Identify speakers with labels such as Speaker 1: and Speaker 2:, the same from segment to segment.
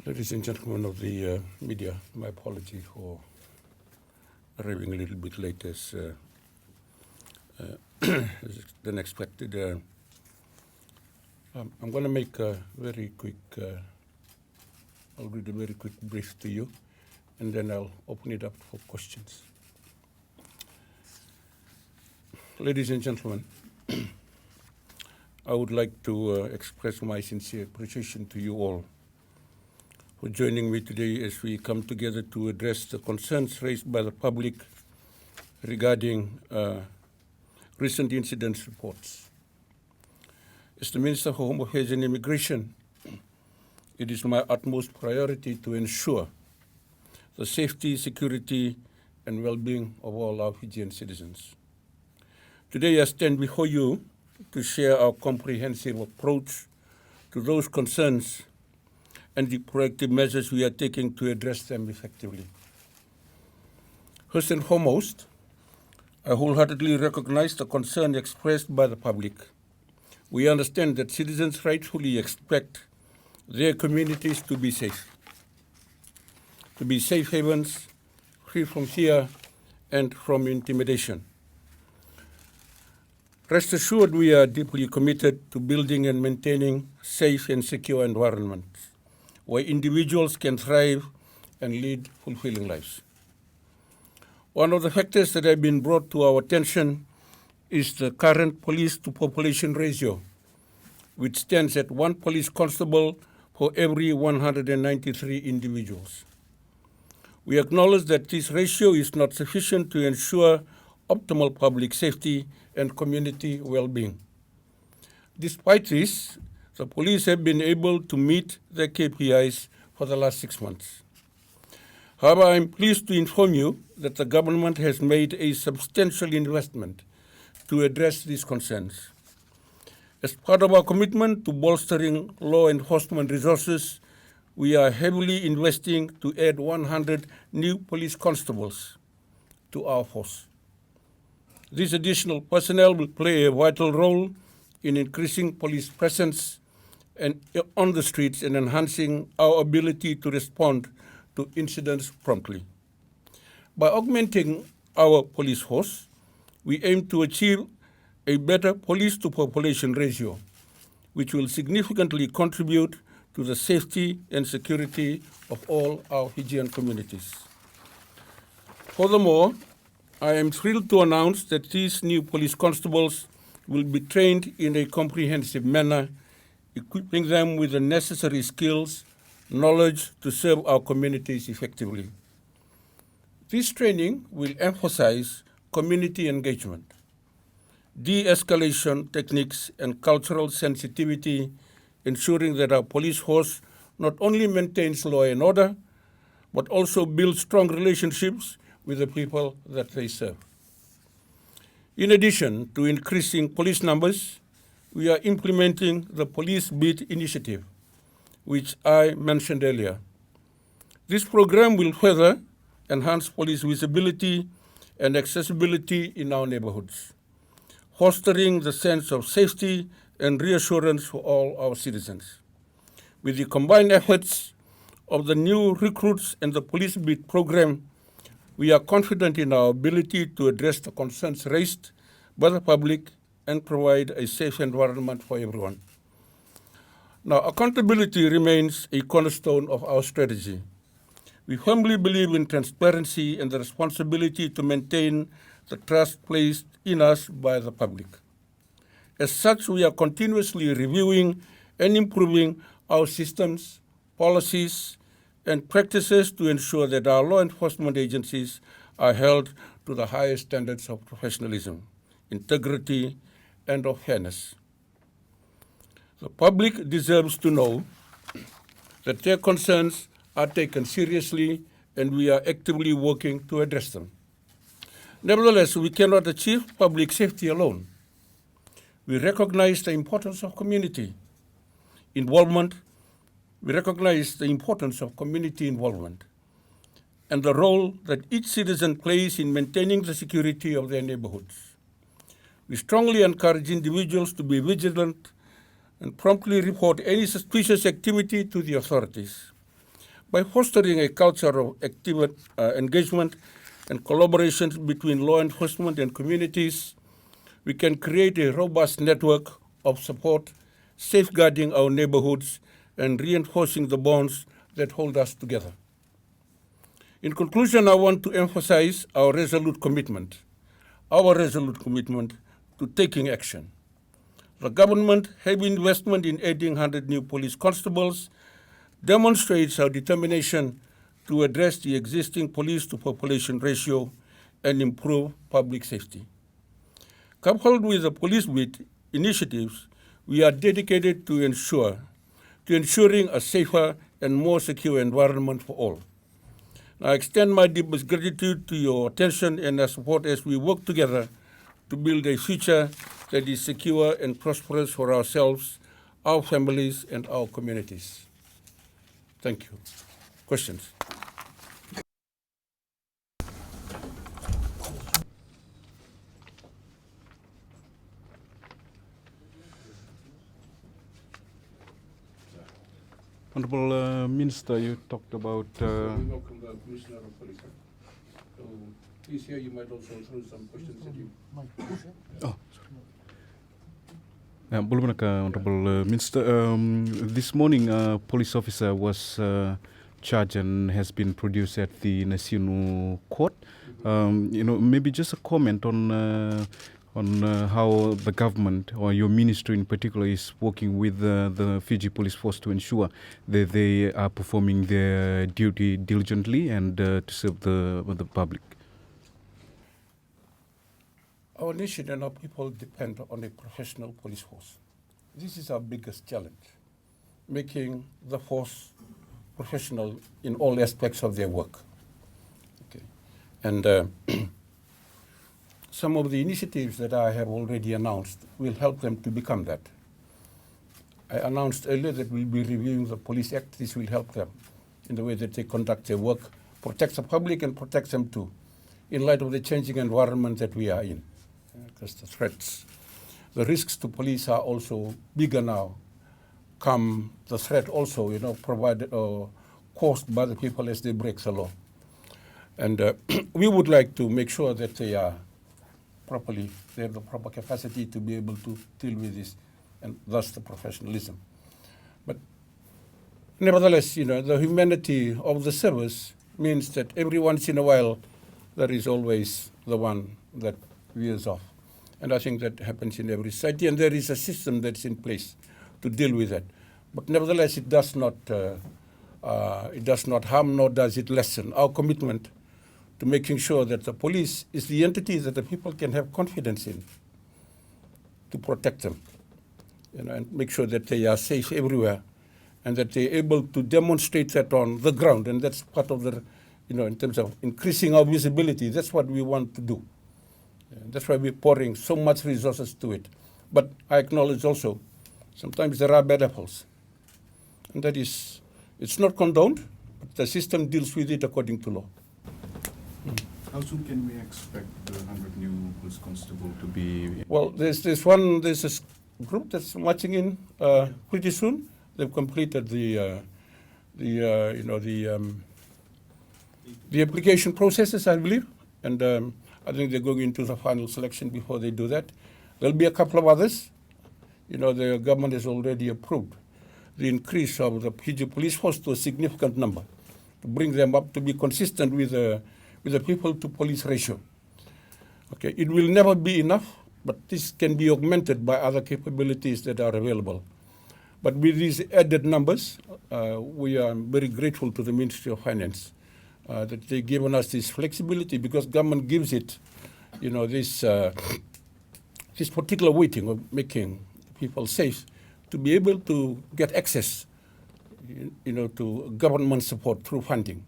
Speaker 1: Ladies and gentlemen of the media, my apology for arriving a little bit late as than expected. I'm going to make a very quick, I'll read a very quick brief to you, and then I'll open it up for questions. Ladies and gentlemen, I would like to express my sincere appreciation to you all for joining me today as we come together to address the concerns raised by the public regarding recent incident reports. As the Minister for Home Affairs and Immigration, it is my utmost priority to ensure the safety, security, and well-being of all our Fijian citizens. Today I stand before you to share our comprehensive approach to those concerns and the proactive measures we are taking to address them effectively. First and foremost, I wholeheartedly recognize the concern expressed by the public. We understand that citizens rightfully expect their communities to be safe havens, free from fear and from intimidation. Rest assured, we are deeply committed to building and maintaining safe and secure environments where individuals can thrive and lead fulfilling lives. One of the factors that have been brought to our attention is the current police-to-population ratio, which stands at 1 police constable for every 193 individuals. We acknowledge that this ratio is not sufficient to ensure optimal public safety and community well-being. Despite this, the police have been able to meet their KPIs for the last 6 months. However, I am pleased to inform you that the government has made a substantial investment to address these concerns. As part of our commitment to bolstering law enforcement resources, we are heavily investing to add 100 new police constables to our force. This additional personnel will play a vital role in increasing police presence and on the streets and enhancing our ability to respond to incidents promptly. By augmenting our police force, we aim to achieve a better police-to-population ratio, which will significantly contribute to the safety and security of all our Fijian communities. Furthermore, I am thrilled to announce that these new police constables will be trained in a comprehensive manner, equipping them with the necessary skills, knowledge to serve our communities effectively. This training will emphasize community engagement, de-escalation techniques, and cultural sensitivity, ensuring that our police force not only maintains law and order, but also builds strong relationships with the people that they serve. In addition to increasing police numbers, we are implementing the Police Beat initiative, which I mentioned earlier. This program will further enhance police visibility and accessibility in our neighborhoods, fostering the sense of safety and reassurance for all our citizens. With the combined efforts of the new recruits and the Police Beat program, we are confident in our ability to address the concerns raised by the public and provide a safe environment for everyone. Now, accountability remains a cornerstone of our strategy. We firmly believe in transparency and the responsibility to maintain the trust placed in us by the public. As such, we are continuously reviewing and improving our systems, policies, and practices to ensure that our law enforcement agencies are held to the highest standards of professionalism, integrity, and of fairness. The public deserves to know that their concerns are taken seriously and we are actively working to address them. Nevertheless, we cannot achieve public safety alone. We recognize the importance of community involvement. We recognize the importance of community involvement and the role that each citizen plays in maintaining the security of their neighborhoods. We strongly encourage individuals to be vigilant and promptly report any suspicious activity to the authorities. By fostering a culture of active engagement and collaboration between law enforcement and communities, we can create a robust network of support, safeguarding our neighborhoods and reinforcing the bonds that hold us together. In conclusion, I want to emphasize our resolute commitment to taking action. The government heavy investment in adding 100 new police constables demonstrates our determination to address the existing police to population ratio and improve public safety. Coupled with the police beat initiatives, we are dedicated to ensuring a safer and more secure environment for all. I extend my deepest gratitude to your attention and your support as we work together to build a future that is secure and prosperous for ourselves, our families, and our communities. Thank you. Questions?
Speaker 2: Honorable Minister, you talked about...
Speaker 1: We welcome the Commissioner of Police. So please here you might also throw some questions at you.
Speaker 2: Oh, sorry. Honorable Minister, this morning a police officer was charged and has been produced at the National Court. Maybe just a comment on how the government or your ministry in particular is working with the Fiji police force to ensure that they are performing their duty diligently and to serve the public.
Speaker 1: Our nation and our people depend on a professional police force. This is our biggest challenge, making the force professional in all aspects of their work. Okay. And some of the initiatives that I have already announced will help them to become that. I announced earlier that we'll be reviewing the Police Act. This will help them in the way that they conduct their work, protects the public and protects them too, in light of the changing environment that we are in. Because the threats, the risks to police are also bigger now. Come the threat also, provided or caused by the people as they break the law. And we would like to make sure that they are properly, they have the proper capacity to be able to deal with this, and thus the professionalism. But nevertheless, the humanity of the service means that every once in a while there is always the one that veers off. And I think that happens in every society, and there is a system that's in place to deal with that. But nevertheless, it does not harm, nor does it lessen our commitment to making sure that the police is the entity that the people can have confidence in to protect them, and make sure that they are safe everywhere, and that they're able to demonstrate that on the ground. And that's part of the, in terms of increasing our visibility, that's what we want to do. And that's why we're pouring so much resources to it. But I acknowledge also, sometimes there are bad apples. And that is, it's not condoned, but the system deals with it according to law.
Speaker 2: How soon can we expect the 100 new police constable to be?
Speaker 1: Well, there's a group that's marching in pretty soon. They've completed the application processes, I believe, and I think they're going into the final selection before they do that. There'll be a couple of others. The government has already approved the increase of the Fiji police force to a significant number, to bring them up to be consistent with the people to police ratio. Okay, it will never be enough, but this can be augmented by other capabilities that are available. But with these added numbers, we are very grateful to the Ministry of Finance that they've given us this flexibility, because government gives it, this particular weighting of making people safe, to be able to get access, to government support through funding,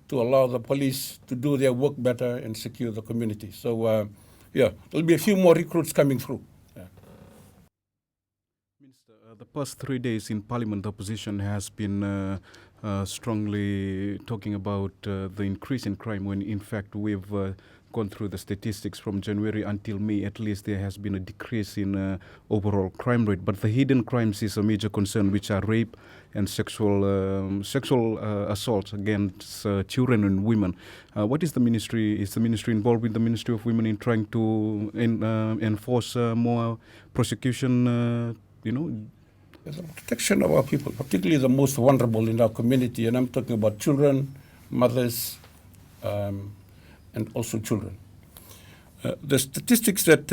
Speaker 1: to allow the police to do their work better and secure the community. So, there'll be a few more recruits coming through. Yeah.
Speaker 2: Minister, the past 3 days in Parliament, the opposition has been strongly talking about the increase in crime, when in fact we've gone through the statistics from January until May, at least there has been a decrease in overall crime rate. But the hidden crimes is a major concern, which are rape and sexual assault against children and women. What is the ministry? Is the ministry involved with the Ministry of Women in trying to enforce more prosecution?
Speaker 1: The protection of our people, particularly the most vulnerable in our community, and I'm talking about children, mothers, and also children. The statistics that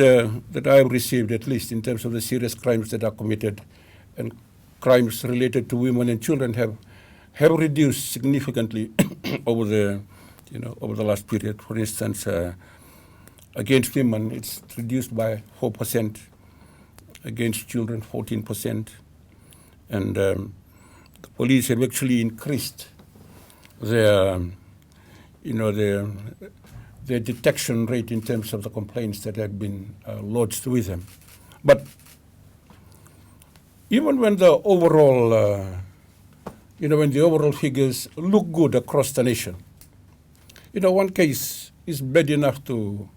Speaker 1: I have received, at least in terms of the serious crimes that are committed and crimes related to women and children, have reduced significantly over the last period. For instance, against women, it's reduced by 4%. Against children, 14%. And the police have actually increased their detection rate in terms of the complaints that have been lodged with them. But even when the overall, figures look good across the nation, one case is bad enough to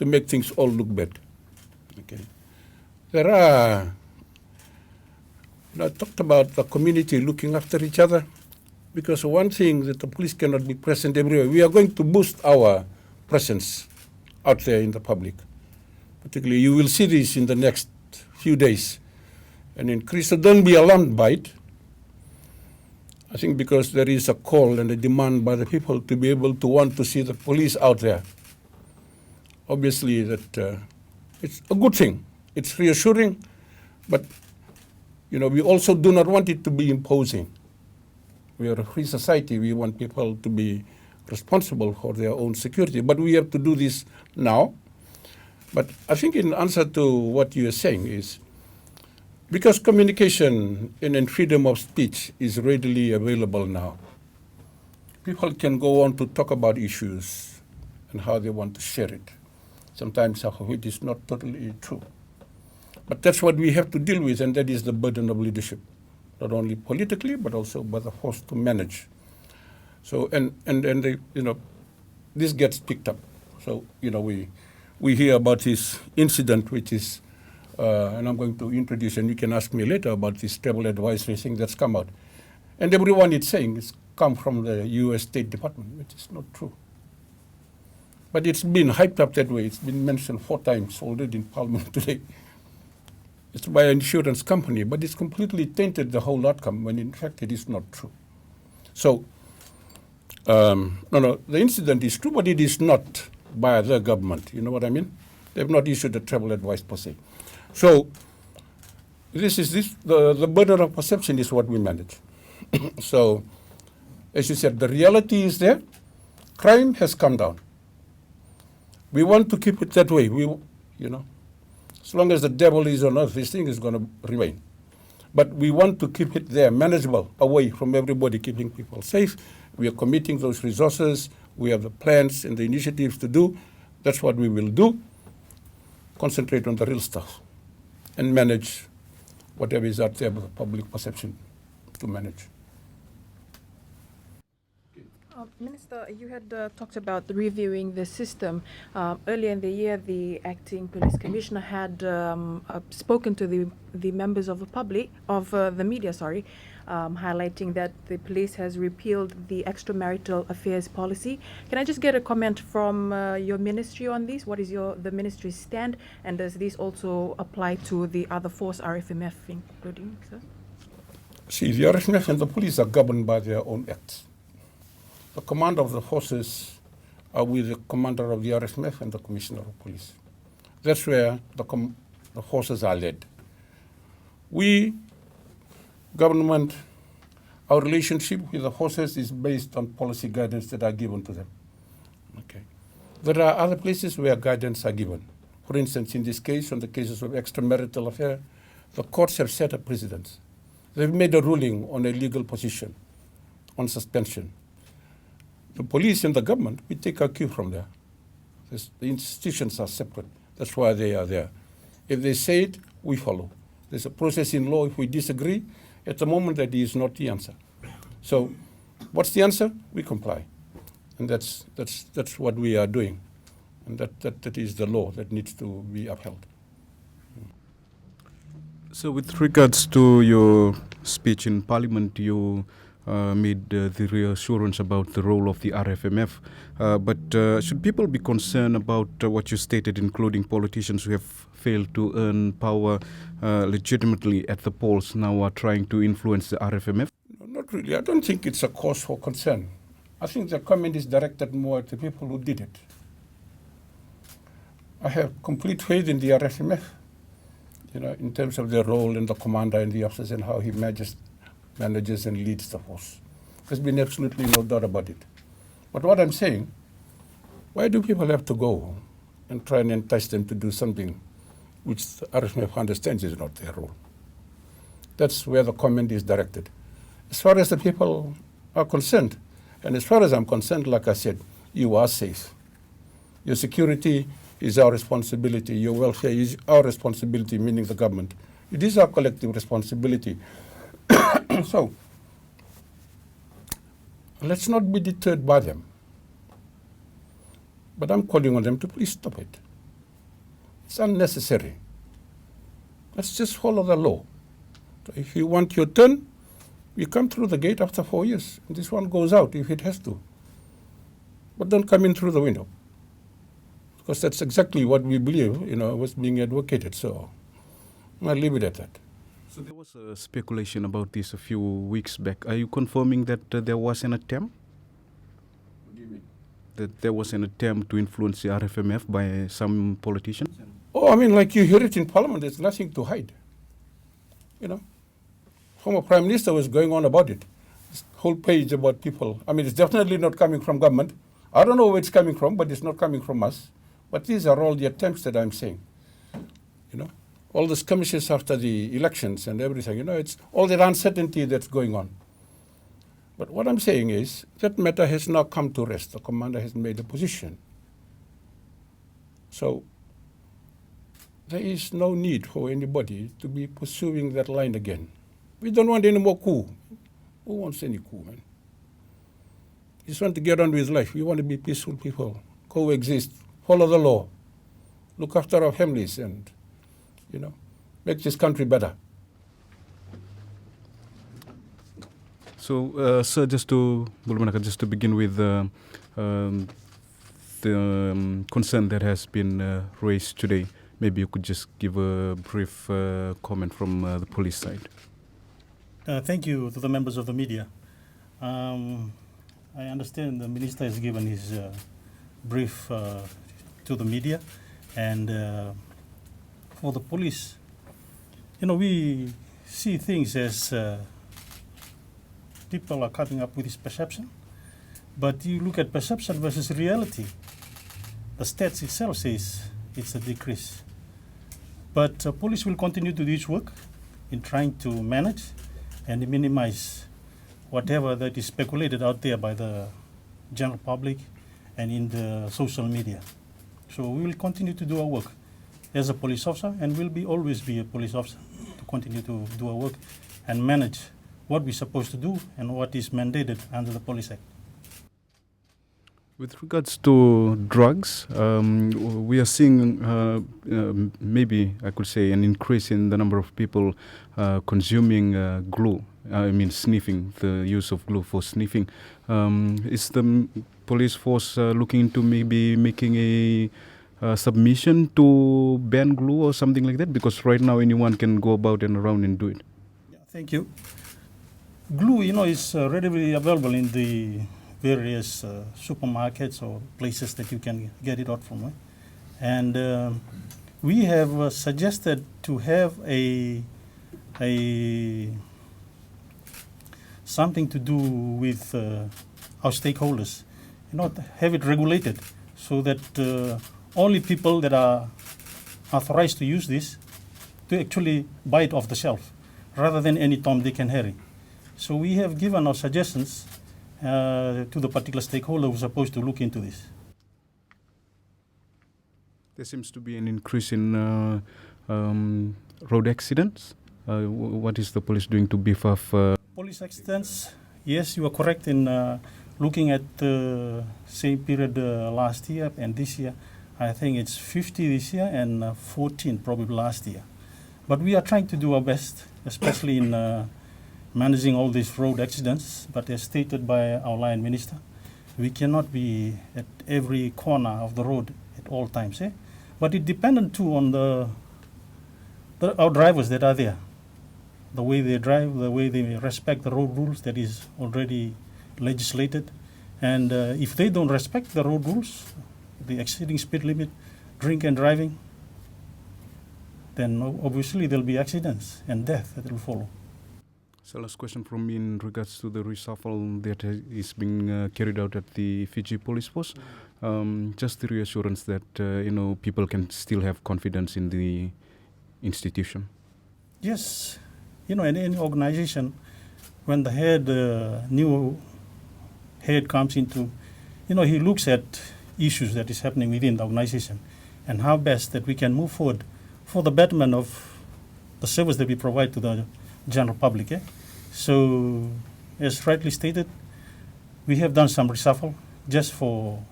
Speaker 1: make things all look bad. Okay, there are. I talked about the community looking after each other, because one thing that the police cannot be present everywhere. We are going to boost our presence out there in the public. Particularly, you will see this in the next few days. And increase, so don't be alarmed by it. I think because there is a call and a demand by the people to be able to want to see the police out there. Obviously, that it's a good thing. It's reassuring, but we also do not want it to be imposing. We are a free society. We want people to be responsible for their own security, but we have to do this now. But I think in answer to what you are saying is, because communication and freedom of speech is readily available now, people can go on to talk about issues and how they want to share it. Sometimes half of it is not totally true. But that's what we have to deal with, and that is the burden of leadership, not only politically, but also by the force to manage. So, and this gets picked up. So, we hear about this incident, which is, and I'm going to introduce, and you can ask me later about this travel advisory thing that's come out. And everyone is saying it's come from the U.S. State Department, which is not true. But it's been hyped up that way. It's been mentioned 4 times already in Parliament today. It's by an insurance company, but it's completely tainted the whole outcome when in fact it is not true. So, the incident is true, but it is not by the government. You know what I mean? They have not issued a travel advice per se. So, the burden of perception is what we manage. So, as you said, the reality is there. Crime has come down. We want to keep it that way. As long as the devil is on earth, this thing is going to remain. But we want to keep it there, manageable, away from everybody, keeping people safe. We are committing those resources. We have the plans and the initiatives to do. That's what we will do. Concentrate on the real stuff and manage whatever is out there with the public perception to manage.
Speaker 3: Minister, you had talked about reviewing the system. Earlier in the year, the acting police commissioner had spoken to the members of the media, highlighting that the police has repealed the extramarital affairs policy. Can I just get a comment from your ministry on this? What is the ministry's stand, and does this also apply to the other force, RFMF including, sir?
Speaker 1: See, the RFMF and the police are governed by their own acts. The command of the forces are with the commander of the RFMF and the commissioner of police. That's where the forces are led. We, government, our relationship with the forces is based on policy guidance that are given to them. Okay. There are other places where guidance are given. For instance, in this case, on the cases of extramarital affair, the courts have set a precedent. They've made a ruling on a legal position, on suspension. The police and the government, we take our cue from there. The institutions are separate. That's why they are there. If they say it, we follow. There's a process in law. If we disagree, at the moment that is not the answer. So what's the answer? We comply. And that's what we are doing. And that is the law that needs to be upheld.
Speaker 2: So with regards to your speech in Parliament, you made the reassurance about the role of the RFMF. But should people be concerned about what you stated, including politicians who have failed to earn power legitimately at the polls now are trying to influence the RFMF?
Speaker 1: No, not really. I don't think it's a cause for concern. I think the comment is directed more at the people who did it. I have complete faith in the RFMF, in terms of their role and the commander and the officers and how he manages and leads the force. There's been absolutely no doubt about it. But what I'm saying, why do people have to go and try and entice them to do something which the RFMF understands is not their role? That's where the comment is directed. As far as the people are concerned, and as far as I'm concerned, like I said, you are safe. Your security is our responsibility. Your welfare is our responsibility, meaning the government. It is our collective responsibility. So, let's not be deterred by them. But I'm calling on them to please stop it. It's unnecessary. Let's just follow the law. So if you want your turn, you come through the gate after 4 years. And this one goes out if it has to. But don't come in through the window. Because that's exactly what we believe, was being advocated. So I'll leave it at that.
Speaker 2: So there was a speculation about this a few weeks back. Are you confirming that there was an attempt?
Speaker 1: What do you mean?
Speaker 2: That there was an attempt to influence the RFMF by some politicians?
Speaker 1: Oh, I mean, like you hear it in Parliament, there's nothing to hide. Former Prime Minister was going on about it. This whole page about people. I mean, it's definitely not coming from government. I don't know where it's coming from, but it's not coming from us. But these are all the attempts that I'm saying. All the skirmishes after the elections and everything, it's all that uncertainty that's going on. But what I'm saying is that matter has now come to rest. The commander has made a position. So there is no need for anybody to be pursuing that line again. We don't want any more coup. Who wants any coup, man? We just want to get on with life. We want to be peaceful people, coexist, follow the law, look after our families and, make this country better.
Speaker 2: So, sir, just to begin with the concern that has been raised today, maybe you could just give a brief comment from the police side.
Speaker 4: Thank you to the members of the media. I understand the minister has given his brief to the media, and for the police, we see things as people are coming up with this perception, but you look at perception versus reality. The stats itself says it's a decrease. But police will continue to do its work in trying to manage and minimize whatever that is speculated out there by the general public and in the social media. So we will continue to do our work as a police officer, and will always be a police officer to continue to do our work and manage what we're supposed to do and what is mandated under the Police Act.
Speaker 2: With regards to drugs, we are seeing maybe I could say an increase in the number of people consuming glue. Sniffing, the use of glue for sniffing. Is the police force looking into maybe making a submission to ban glue or something like that? Because right now anyone can go about and around and do it.
Speaker 4: Yeah, thank you. Glue, is readily available in the various supermarkets or places that you can get it out from. Right? And we have suggested to have something to do with our stakeholders, have it regulated so that only people that are authorized to use this to actually buy it off the shelf, rather than any Tom, Dick and Harry. So we have given our suggestions to the particular stakeholder who's supposed to look into this.
Speaker 2: There seems to be an increase in road accidents. What is the police doing to beef up?
Speaker 4: Police accidents, yes, you are correct in looking at the same period last year and this year. I think it's 50 this year and 14 probably last year. But we are trying to do our best, especially in managing all these road accidents. But as stated by our line minister, we cannot be at every corner of the road at all times. But it dependent too on our drivers that are there. The way they drive, the way they respect the road rules that is already legislated. And if they don't respect the road rules, the exceeding speed limit, drink and driving, then obviously there'll be accidents and death that will follow.
Speaker 2: So last question from me in regards to the reshuffle that is being carried out at the Fiji police force. Just the reassurance that people can still have confidence in the institution.
Speaker 4: Yes, in any organization, when the new head comes into, he looks at issues that is happening within the organization and how best that we can move forward for the betterment of the service that we provide to the general public. So, as rightly stated, we have done some reshuffle just for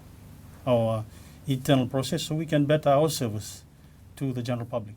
Speaker 4: our internal process so we can better our service to the general public.